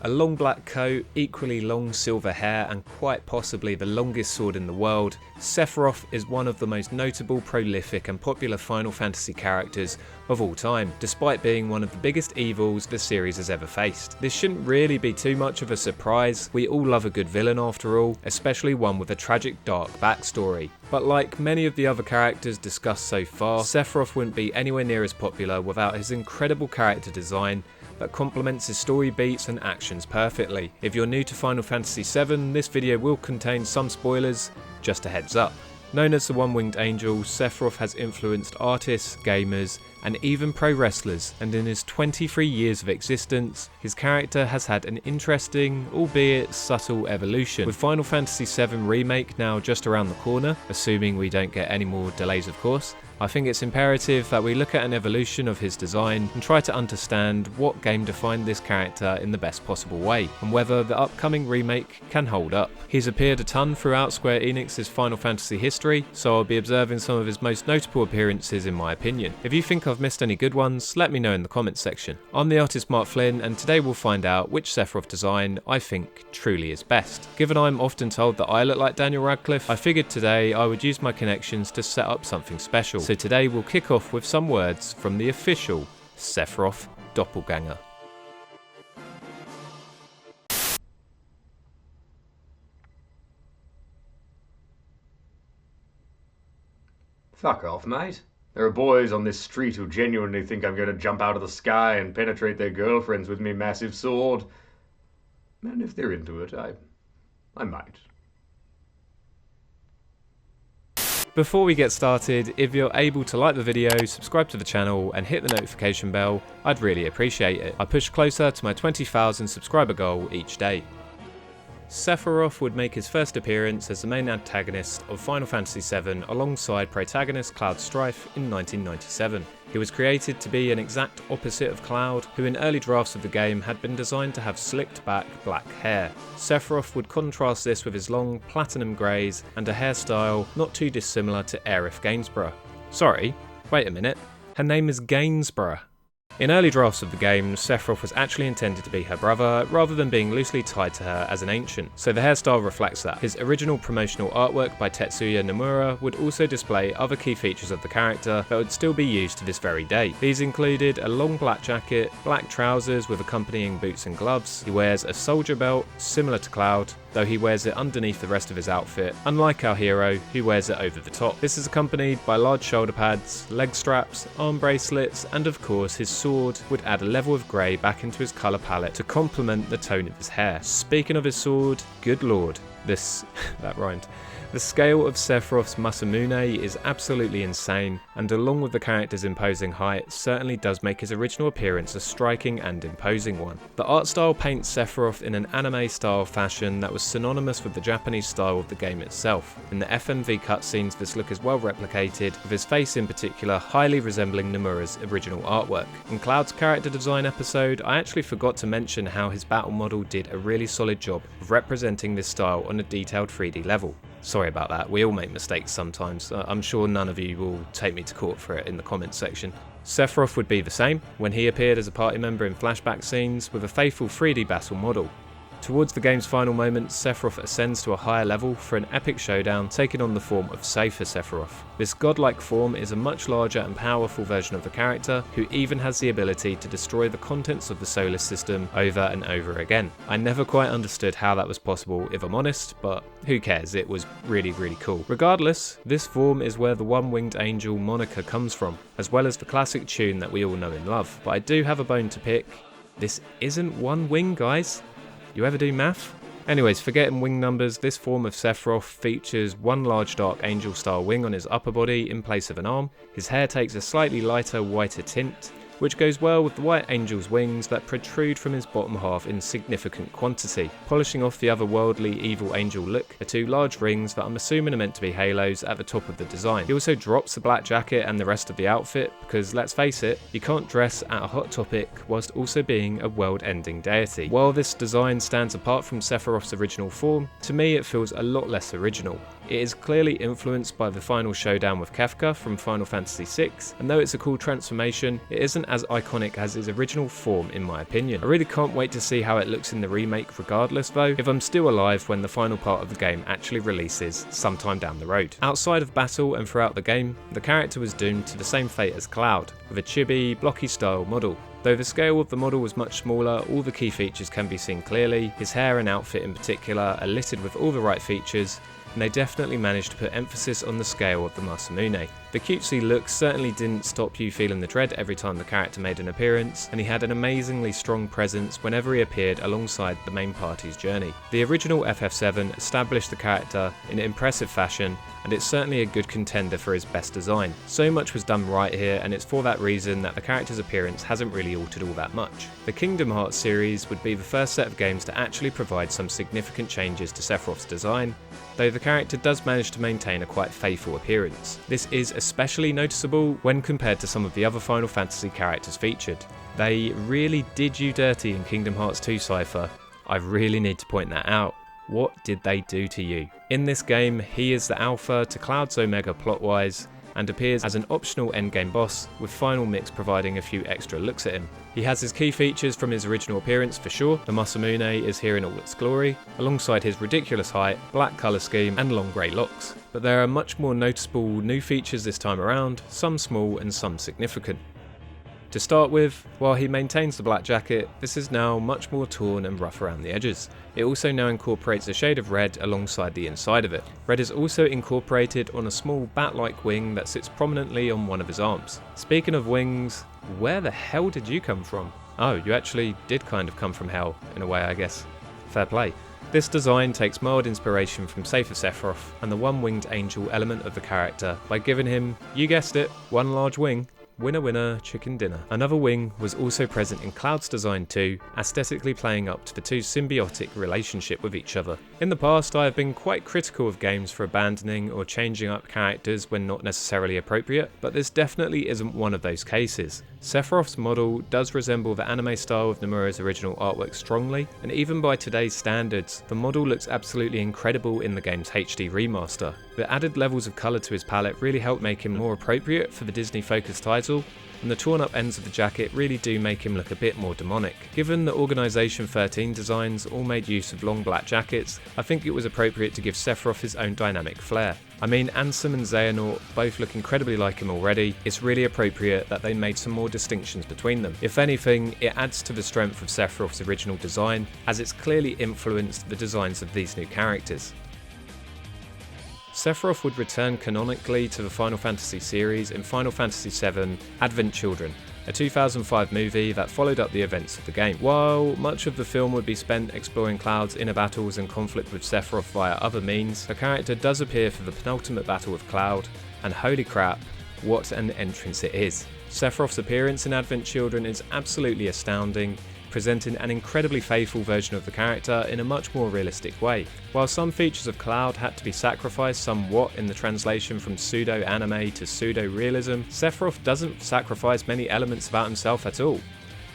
A long black coat, equally long silver hair, and quite possibly the longest sword in the world, Sephiroth is one of the most notable, prolific and popular Final Fantasy characters of all time, despite being one of the biggest evils the series has ever faced. This shouldn't really be too much of a surprise, we all love a good villain after all, especially one with a tragic dark backstory. But like many of the other characters discussed so far, Sephiroth wouldn't be anywhere near as popular without his incredible character design that complements his story beats and actions perfectly. If you're new to Final Fantasy VII, this video will contain some spoilers, just a heads up. Known as the One-Winged Angel, Sephiroth has influenced artists, gamers, and even pro wrestlers, and in his 23 years of existence, his character has had an interesting, albeit subtle evolution. With Final Fantasy VII Remake now just around the corner, assuming we don't get any more delays of course, I think it's imperative that we look at an evolution of his design and try to understand what game defined this character in the best possible way, and whether the upcoming remake can hold up. He's appeared a ton throughout Square Enix's Final Fantasy history, so I'll be observing some of his most notable appearances in my opinion. If you think I've missed any good ones, let me know in the comments section. I'm the artist Mark Flynn, and today we'll find out which Sephiroth design I think truly is best. Given I'm often told that I look like Daniel Radcliffe, I figured today I would use my connections to set up something special. So today we'll kick off with some words from the official Sephiroth doppelganger. Fuck off, mate. There are boys on this street who genuinely think I'm going to jump out of the sky and penetrate their girlfriends with me massive sword. And if they're into it, I might. Before we get started, if you're able to like the video, subscribe to the channel and hit the notification bell, I'd really appreciate it. I push closer to my 20,000 subscriber goal each day. Sephiroth would make his first appearance as the main antagonist of Final Fantasy VII alongside protagonist Cloud Strife in 1997. He was created to be an exact opposite of Cloud, who in early drafts of the game had been designed to have slicked back black hair. Sephiroth would contrast this with his long platinum greys and a hairstyle not too dissimilar to Aerith Gainsborough. Sorry, wait a minute, her name is Gainsborough. In early drafts of the game, Sephiroth was actually intended to be her brother, rather than being loosely tied to her as an ancient, so the hairstyle reflects that. His original promotional artwork by Tetsuya Nomura would also display other key features of the character that would still be used to this very day. These included a long black jacket, black trousers with accompanying boots and gloves. He wears a soldier belt, similar to Cloud, though he wears it underneath the rest of his outfit, unlike our hero, who wears it over the top. This is accompanied by large shoulder pads, leg straps, arm bracelets, and of course his sword would add a level of grey back into his colour palette to complement the tone of his hair. Speaking of his sword, good lord, that rhymed. The scale of Sephiroth's Masamune is absolutely insane, and along with the character's imposing height, certainly does make his original appearance a striking and imposing one. The art style paints Sephiroth in an anime style fashion that was synonymous with the Japanese style of the game itself. In the FMV cutscenes, this look is well replicated, with his face in particular highly resembling Nomura's original artwork. In Cloud's character design episode, I actually forgot to mention how his battle model did a really solid job of representing this style on a detailed 3D level. Sorry about that, we all make mistakes sometimes. I'm sure none of you will take me to court for it in the comments section. Sephiroth would be the same when he appeared as a party member in flashback scenes with a faithful 3D battle model. Towards the game's final moments, Sephiroth ascends to a higher level for an epic showdown taking on the form of Safer Sephiroth. This godlike form is a much larger and powerful version of the character, who even has the ability to destroy the contents of the solar system over and over again. I never quite understood how that was possible if I'm honest, but who cares, it was really cool. Regardless, this form is where the One-Winged Angel moniker comes from, as well as the classic tune that we all know and love. But I do have a bone to pick. This isn't one wing, guys. You ever do math? Anyways, forgetting wing numbers, this form of Sephiroth features one large dark angel style wing on his upper body in place of an arm. His hair takes a slightly lighter, whiter tint, which goes well with the white angel's wings that protrude from his bottom half in significant quantity. Polishing off the otherworldly evil angel look are two large rings that I'm assuming are meant to be halos at the top of the design. He also drops the black jacket and the rest of the outfit because, let's face it, you can't dress at a hot topic whilst also being a world-ending deity. While this design stands apart from Sephiroth's original form, to me it feels a lot less original. It is clearly influenced by the final showdown with Kefka from Final Fantasy VI, and though it's a cool transformation, it isn't as iconic as its original form in my opinion. I really can't wait to see how it looks in the remake regardless though, if I'm still alive when the final part of the game actually releases sometime down the road. Outside of battle and throughout the game, the character was doomed to the same fate as Cloud, with a chibi, blocky style model. Though the scale of the model was much smaller, all the key features can be seen clearly. His hair and outfit in particular are littered with all the right features, and they definitely managed to put emphasis on the scale of the Masamune. The cutesy looks certainly didn't stop you feeling the dread every time the character made an appearance, and he had an amazingly strong presence whenever he appeared alongside the main party's journey. The original FF7 established the character in an impressive fashion, and it's certainly a good contender for his best design. So much was done right here, and it's for that reason that the character's appearance hasn't really altered all that much. The Kingdom Hearts series would be the first set of games to actually provide some significant changes to Sephiroth's design, though the character does manage to maintain a quite faithful appearance. This is especially noticeable when compared to some of the other Final Fantasy characters featured. They really did you dirty in Kingdom Hearts 2 Cypher. I really need to point that out. What did they do to you? In this game, he is the alpha to Cloud's Omega plot-wise, and appears as an optional endgame boss, with Final Mix providing a few extra looks at him. He has his key features from his original appearance for sure. The Masamune is here in all its glory, alongside his ridiculous height, black colour scheme and long grey locks. But there are much more noticeable new features this time around, some small and some significant. To start with, while he maintains the black jacket, this is now much more torn and rough around the edges. It also now incorporates a shade of red alongside the inside of it. Red is also incorporated on a small bat-like wing that sits prominently on one of his arms. Speaking of wings, where the hell did you come from? Oh, you actually did kind of come from hell, in a way I guess. Fair play. This design takes mild inspiration from Safe of Sephiroth and the one-winged angel element of the character by giving him, you guessed it, one large wing. Winner winner, chicken dinner. Another wing was also present in Cloud's design too, aesthetically playing up to the two's symbiotic relationship with each other. In the past, I have been quite critical of games for abandoning or changing up characters when not necessarily appropriate, but this definitely isn't one of those cases. Sephiroth's model does resemble the anime style of Nomura's original artwork strongly, and even by today's standards, the model looks absolutely incredible in the game's HD remaster. The added levels of colour to his palette really help make him more appropriate for the Disney-focused title, and the torn up ends of the jacket really do make him look a bit more demonic. Given the Organisation 13 designs all made use of long black jackets, I think it was appropriate to give Sephiroth his own dynamic flair. I mean, Ansem and Xehanort both look incredibly like him already. It's really appropriate that they made some more distinctions between them. If anything, it adds to the strength of Sephiroth's original design, as it's clearly influenced the designs of these new characters. Sephiroth would return canonically to the Final Fantasy series in Final Fantasy VII Advent Children, a 2005 movie that followed up the events of the game. While much of the film would be spent exploring Cloud's inner battles and conflict with Sephiroth via other means, the character does appear for the penultimate battle with Cloud, and holy crap, what an entrance it is. Sephiroth's appearance in Advent Children is absolutely astounding, presenting an incredibly faithful version of the character in a much more realistic way. While some features of Cloud had to be sacrificed somewhat in the translation from pseudo-anime to pseudo-realism, Sephiroth doesn't sacrifice many elements about himself at all.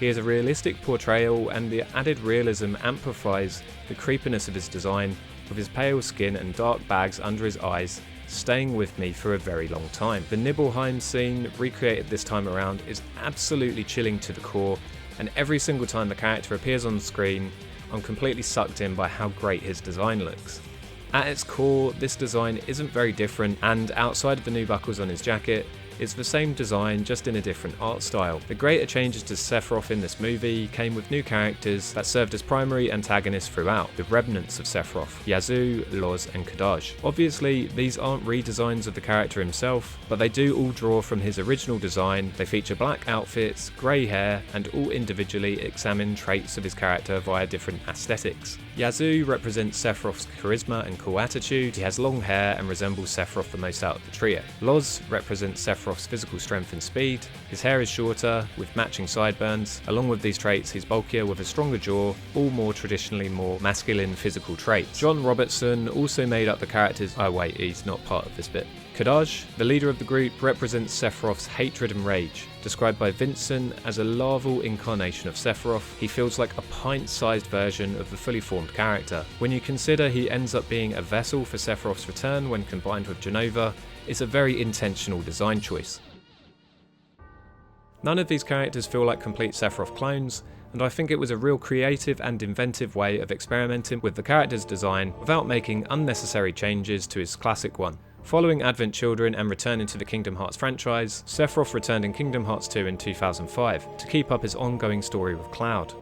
He is a realistic portrayal, and the added realism amplifies the creepiness of his design, with his pale skin and dark bags under his eyes staying with me for a very long time. The Nibelheim scene, recreated this time around, is absolutely chilling to the core, and every single time the character appears on the screen, I'm completely sucked in by how great his design looks. At its core, this design isn't very different, and outside of the new buckles on his jacket, it's the same design, just in a different art style. The greater changes to Sephiroth in this movie came with new characters that served as primary antagonists throughout, the remnants of Sephiroth, Yazoo, Loz and Kadaj. Obviously, these aren't redesigns of the character himself, but they do all draw from his original design. They feature black outfits, grey hair, and all individually examine traits of his character via different aesthetics. Yazoo represents Sephiroth's charisma and cool attitude. He has long hair and resembles Sephiroth the most out of the trio. Loz represents Sephiroth's physical strength and speed. His hair is shorter, with matching sideburns. Along with these traits, he's bulkier with a stronger jaw, all more traditionally more masculine physical traits. John Robertson also made up the character's... oh wait, he's not part of this bit. Kadaj, the leader of the group, represents Sephiroth's hatred and rage. Described by Vincent as a larval incarnation of Sephiroth, he feels like a pint-sized version of the fully formed character. When you consider he ends up being a vessel for Sephiroth's return when combined with Genova, it's a very intentional design choice. None of these characters feel like complete Sephiroth clones, and I think it was a real creative and inventive way of experimenting with the character's design without making unnecessary changes to his classic one. Following Advent Children and returning to the Kingdom Hearts franchise, Sephiroth returned in Kingdom Hearts 2 in 2005 to keep up his ongoing story with Cloud.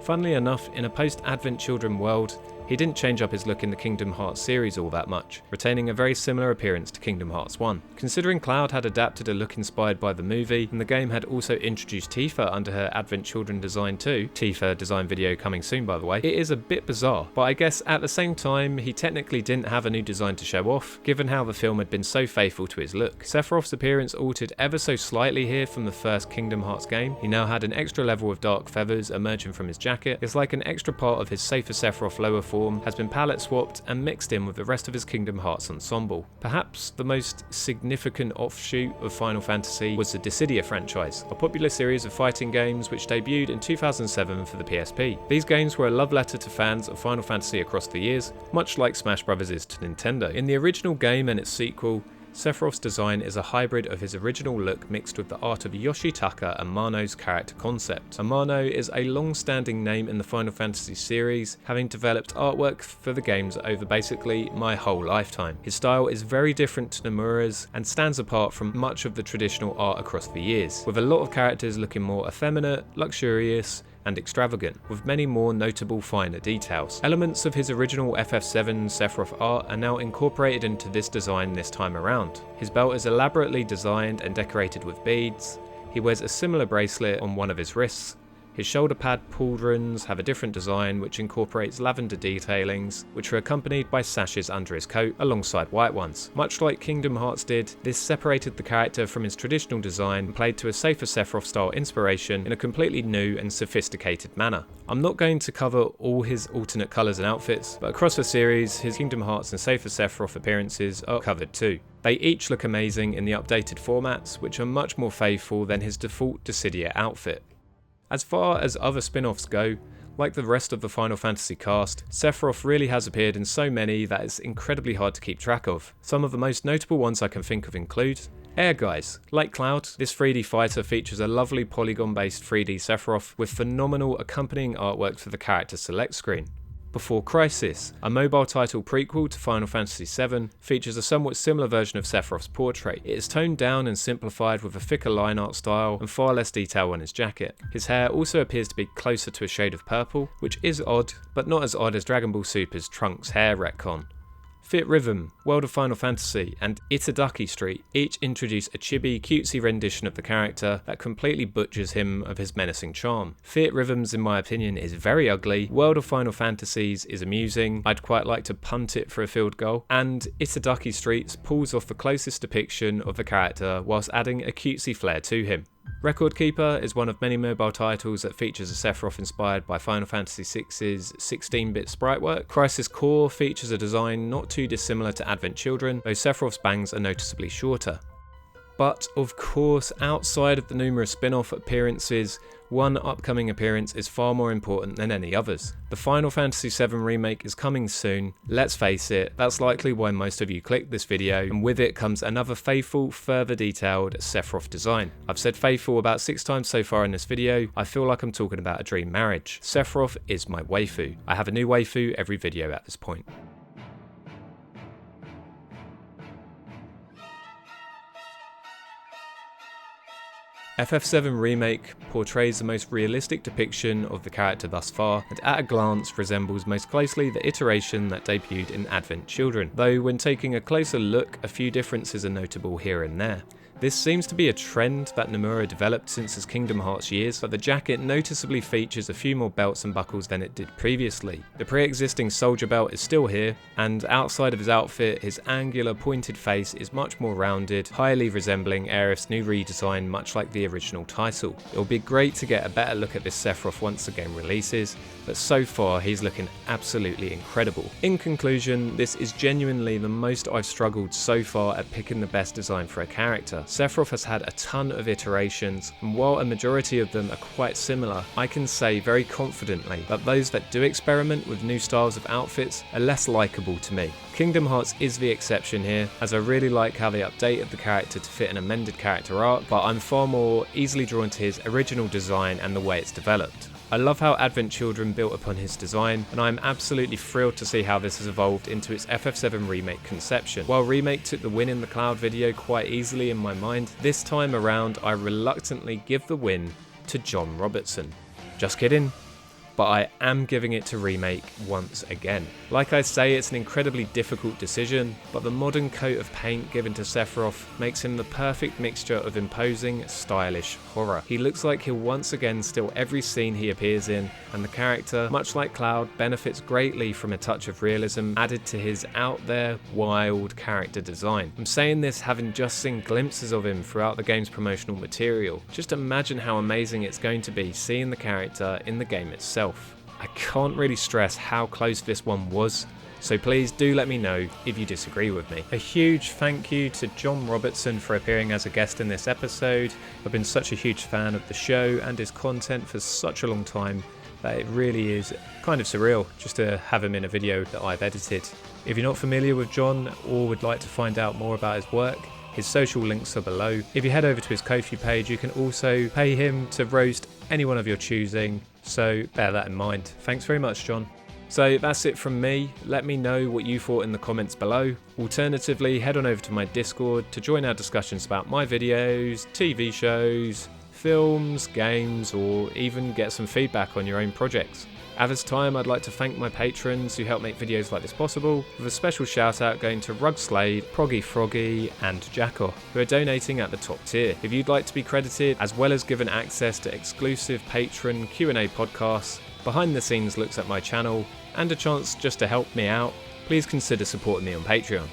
Funnily enough, in a post-Advent Children world, he didn't change up his look in the Kingdom Hearts series all that much, retaining a very similar appearance to Kingdom Hearts 1. Considering Cloud had adapted a look inspired by the movie, and the game had also introduced Tifa under her Advent Children design too, Tifa design video coming soon by the way, it is a bit bizarre, but I guess at the same time he technically didn't have a new design to show off, given how the film had been so faithful to his look. Sephiroth's appearance altered ever so slightly here from the first Kingdom Hearts game. He now had an extra level of dark feathers emerging from his jacket. It's like an extra part of his safer Sephiroth lower form has been palette swapped and mixed in with the rest of his Kingdom Hearts ensemble. Perhaps the most significant offshoot of Final Fantasy was the Dissidia franchise, a popular series of fighting games which debuted in 2007 for the PSP. These games were a love letter to fans of Final Fantasy across the years, much like Smash Bros. Is to Nintendo. In the original game and its sequel, Sephiroth's design is a hybrid of his original look mixed with the art of Yoshitaka Amano's character concept. Amano is a long-standing name in the Final Fantasy series, having developed artwork for the games over basically my whole lifetime. His style is very different to Nomura's and stands apart from much of the traditional art across the years, with a lot of characters looking more effeminate, luxurious, and extravagant, with many more notable finer details. Elements of his original FF7 Sephiroth art are now incorporated into this design this time around. His belt is elaborately designed and decorated with beads. He wears a similar bracelet on one of his wrists. His shoulder pad pauldrons have a different design which incorporates lavender detailings, which are accompanied by sashes under his coat alongside white ones. Much like Kingdom Hearts did, this separated the character from his traditional design and played to a safer Sephiroth style inspiration in a completely new and sophisticated manner. I'm not going to cover all his alternate colours and outfits, but across the series, his Kingdom Hearts and safer Sephiroth appearances are covered too. They each look amazing in the updated formats, which are much more faithful than his default Dissidia outfit. As far as other spin-offs go, like the rest of the Final Fantasy cast, Sephiroth really has appeared in so many that it's incredibly hard to keep track of. Some of the most notable ones I can think of include Air Guys. Like Cloud, this 3D fighter features a lovely polygon-based 3D Sephiroth with phenomenal accompanying artwork for the character select screen. Before Crisis, a mobile title prequel to Final Fantasy VII, features a somewhat similar version of Sephiroth's portrait. It is toned down and simplified with a thicker line art style and far less detail on his jacket. His hair also appears to be closer to a shade of purple, which is odd, but not as odd as Dragon Ball Super's Trunks' hair retcon. Fit Rhythm, World of Final Fantasy, and Itadaki Street each introduce a chibi, cutesy rendition of the character that completely butchers him of his menacing charm. Fit Rhythms, in my opinion, is very ugly. World of Final Fantasies is amusing. I'd quite like to punt it for a field goal. And Itadaki Street pulls off the closest depiction of the character whilst adding a cutesy flair to him. Record Keeper is one of many mobile titles that features a Sephiroth inspired by Final Fantasy VI's 16-bit sprite work. Crisis Core features a design not too dissimilar to Advent Children, though Sephiroth's bangs are noticeably shorter. But of course, outside of the numerous spin-off appearances, one upcoming appearance is far more important than any others. The Final Fantasy VII Remake is coming soon. Let's face it, that's likely why most of you clicked this video, and with it comes another faithful, further detailed Sephiroth design. I've said faithful about 6 times so far in this video. I feel like I'm talking about a dream marriage. Sephiroth is my waifu. I have a new waifu every video at this point. FF7 Remake portrays the most realistic depiction of the character thus far, and at a glance resembles most closely the iteration that debuted in Advent Children, though when taking a closer look, a few differences are notable here and there. This seems to be a trend that Nomura developed since his Kingdom Hearts years, but the jacket noticeably features a few more belts and buckles than it did previously. The pre-existing soldier belt is still here, and outside of his outfit, his angular pointed face is much more rounded, highly resembling Aerith's new redesign, much like the original title. It will be great to get a better look at this Sephiroth once the game releases, but so far he's looking absolutely incredible. In conclusion, this is genuinely the most I've struggled so far at picking the best design for a character. Sephiroth has had a ton of iterations, and while a majority of them are quite similar, I can say very confidently that those that do experiment with new styles of outfits are less likeable to me. Kingdom Hearts is the exception here, as I really like how they updated the character to fit an amended character arc, but I'm far more easily drawn to his original design and the way it's developed. I love how Advent Children built upon his design, and I'm absolutely thrilled to see how this has evolved into its FF7 Remake conception. While Remake took the win in the Cloud video quite easily in my mind, this time around I reluctantly give the win to John Robertson. Just kidding. But I am giving it to Remake once again. Like I say, it's an incredibly difficult decision, but the modern coat of paint given to Sephiroth makes him the perfect mixture of imposing, stylish horror. He looks like he'll once again steal every scene he appears in, and the character, much like Cloud, benefits greatly from a touch of realism added to his out there, wild character design. I'm saying this having just seen glimpses of him throughout the game's promotional material. Just imagine how amazing it's going to be seeing the character in the game itself. I can't really stress how close this one was, so please do let me know if you disagree with me. A huge thank you to John Robertson for appearing as a guest in this episode. I've been such a huge fan of the show and his content for such a long time that it really is kind of surreal just to have him in a video that I've edited. If you're not familiar with John or would like to find out more about his work, his social links are below. If you head over to his Ko-fi page, you can also pay him to roast anyone of your choosing, so bear that in mind. Thanks very much, John. So that's it from me. Let me know what you thought in the comments below. Alternatively, head on over to my Discord to join our discussions about my videos, TV shows, films, games, or even get some feedback on your own projects. At this time, I'd like to thank my patrons who help make videos like this possible, with a special shout out going to Rugslade, Proggy Froggy, and Jacko, who are donating at the top tier. If you'd like to be credited, as well as given access to exclusive patron Q&A podcasts, behind the scenes looks at my channel, and a chance just to help me out, please consider supporting me on Patreon.